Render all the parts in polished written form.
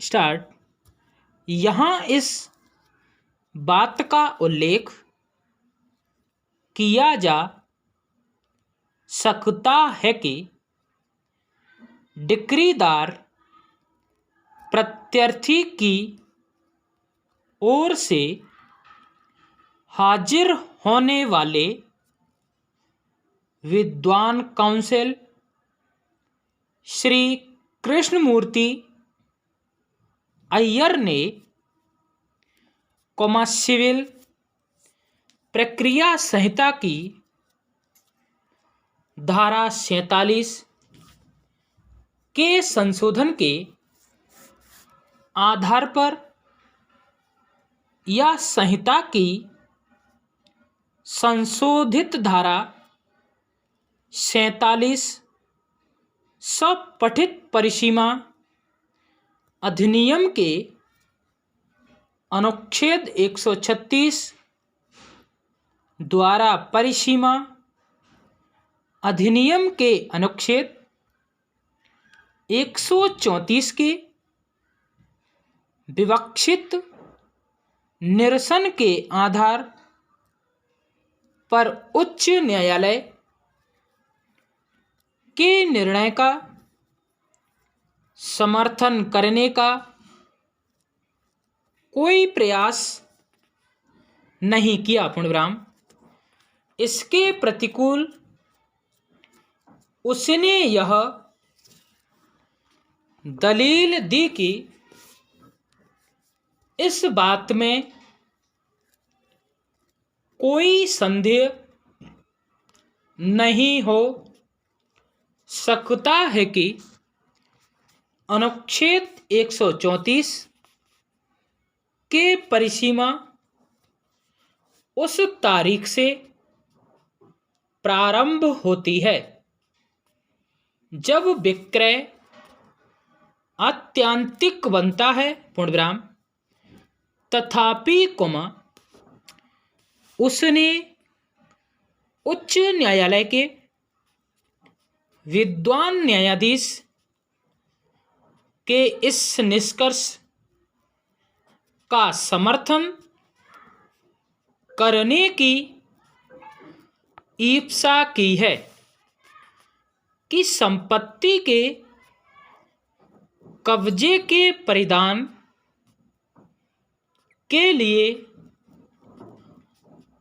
Start. यहाँ इस बात का उल्लेख किया जा सकता है कि डिक्रीदार प्रत्यर्थी की ओर से हाजिर होने वाले विद्वान काउंसिल श्री कृष्णमूर्ति अय्यर ने सिविल प्रक्रिया संहिता की धारा 47 के संशोधन के आधार पर या संहिता की संशोधित धारा 47 स्वपठित परिसीमा अधिनियम के अनुच्छेद 136 द्वारा परिसीमा अधिनियम के अनुच्छेद 134 के विवक्षित निरसन के आधार पर उच्च न्यायालय के निर्णय का समर्थन करने का कोई प्रयास नहीं किया। पूर्णविराम। इसके प्रतिकूल उसने यह दलील दी कि इस बात में कोई संदेह नहीं हो सकता है कि अनुच्छेद 134 के परिसीमा उस तारीख से प्रारंभ होती है जब विक्रय आत्यंतिक बनता है। पूर्णविराम। तथापि उसने उच्च न्यायालय के विद्वान न्यायाधीश के इस निष्कर्ष का समर्थन करने की इच्छा की है कि संपत्ति के कब्जे के परिधान के लिए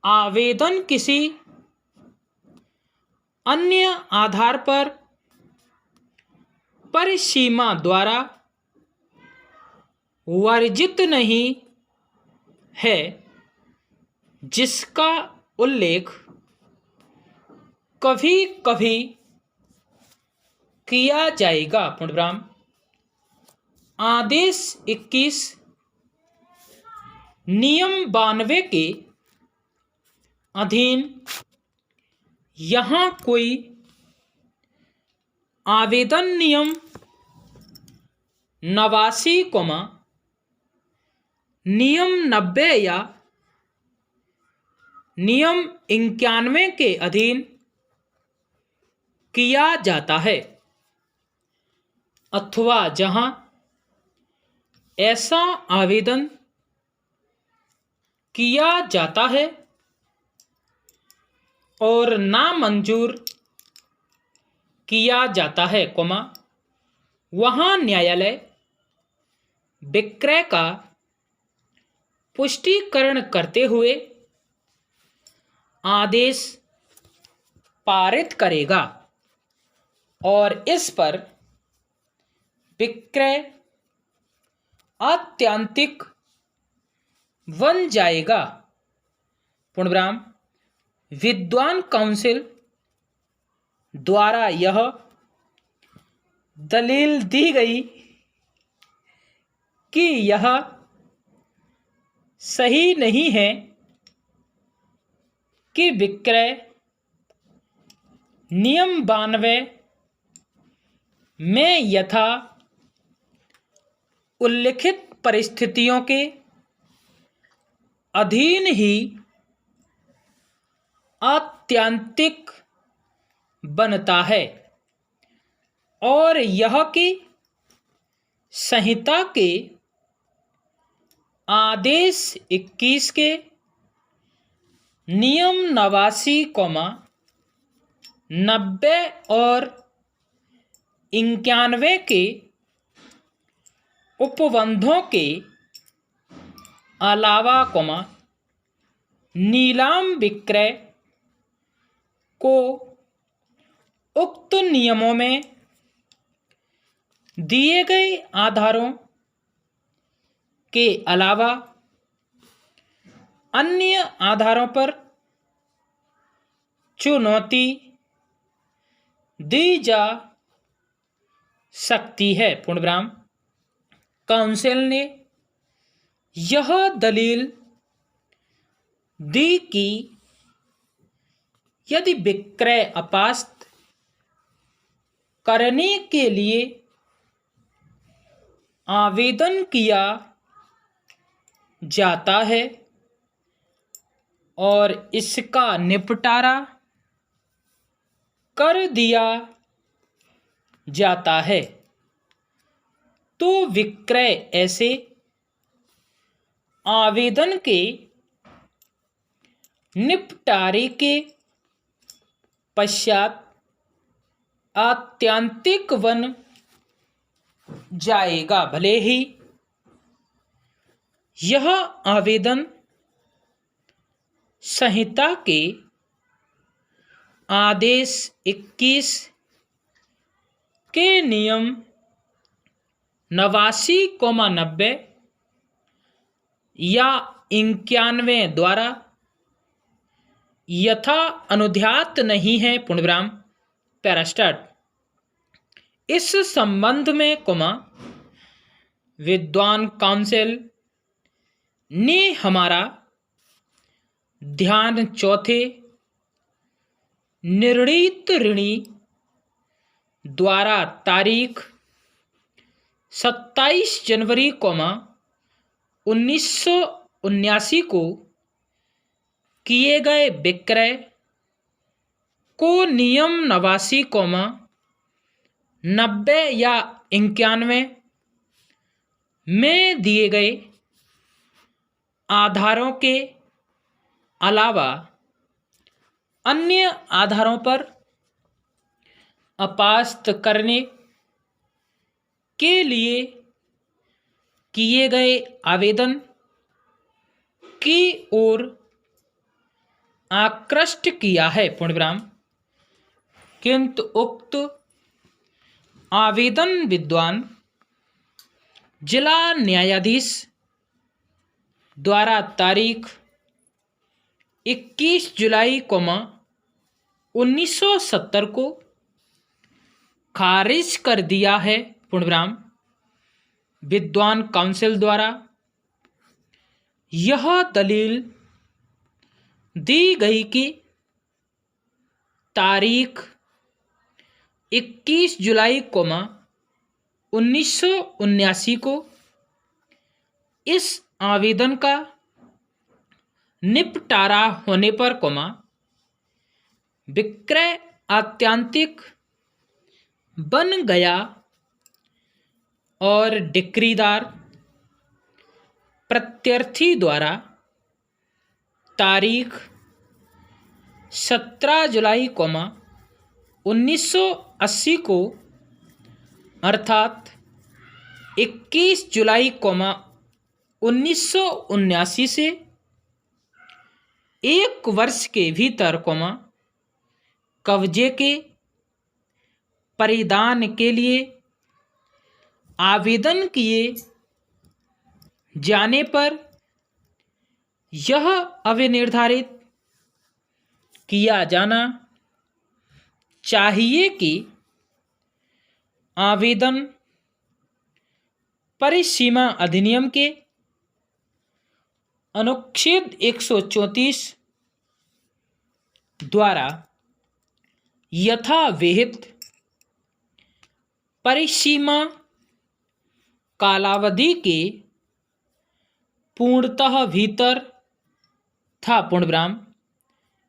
आवेदन किसी अन्य आधार पर परिसीमा द्वारा वर्जित नहीं है जिसका उल्लेख कभी कभी किया जाएगा। पूर्णविराम। आदेश 21 नियम 92 के अधीन यहाँ कोई आवेदन नियम 89 नियम 90 या नियम 91 के अधीन किया जाता है अथवा जहां ऐसा आवेदन किया जाता है और नामंजूर किया जाता है वहां न्यायालय विक्रय का पुष्टिकरण करते हुए आदेश पारित करेगा और इस पर विक्रय आत्यंतिक बन जाएगा। पूर्णविराम। विद्वान काउंसिल द्वारा यह दलील दी गई कि यह सही नहीं है कि विक्रय नियम 92 में यथा उल्लिखित परिस्थितियों के अधीन ही आत्यंतिक बनता है और यह कि संहिता के आदेश 21 के नियम 89, 90 और 91 के उपबंधों के अलावा नीलाम विक्रय को उक्त नियमों में दिए गए आधारों के अलावा अन्य आधारों पर चुनौती दी जा सकती है। पूर्णविराम। काउंसिल ने यह दलील दी कि यदि विक्रय अपास्त करने के लिए आवेदन किया जाता है और इसका निपटारा कर दिया जाता है तो विक्रय ऐसे आवेदन के निपटारे के पश्चात आत्यंतिक बन जाएगा, भले ही यह आवेदन संहिता के आदेश 21 के नियम 89, 90 या 91 द्वारा यथा अनुध्यात नहीं है। पूर्णविराम। पैरास्टार्ट। इस संबंध में विद्वान काउंसिल ने हमारा ध्यान चौथे निर्णीत ऋणी द्वारा तारीख 27 जनवरी 1979 को किए गए विक्रय को नियम 89, 90 या 91 में दिए गए आधारों के अलावा अन्य आधारों पर अपास्त करने के लिए किए गए आवेदन की ओर आकृष्ट किया है। पूर्णविराम। किंतु उक्त आवेदन विद्वान जिला न्यायाधीश द्वारा तारीख 21 जुलाई 1970 को खारिज कर दिया है। पूर्णविराम। विद्वान काउंसिल द्वारा यह दलील दी गई कि तारीख 21 जुलाई 1979 को इस आवेदन का निपटारा होने पर विक्रय आत्यंतिक बन गया और डिक्रीदार प्रत्यर्थी द्वारा तारीख 17 जुलाई 1980 को अर्थात 21 जुलाई 1979 से 1 वर्ष के भीतर कब्जे के परिधान के लिए आवेदन किए जाने पर यह अविनिर्धारित किया जाना चाहिए कि आवेदन परिसीमा अधिनियम के अनुच्छेद 134 द्वारा यथाविहित परिसीमा कालावधि के पूर्णतः भीतर था। पूर्णविराम।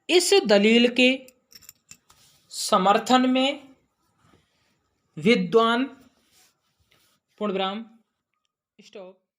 इस दलील के समर्थन में विद्वान पूर्ण विराम, स्टॉप।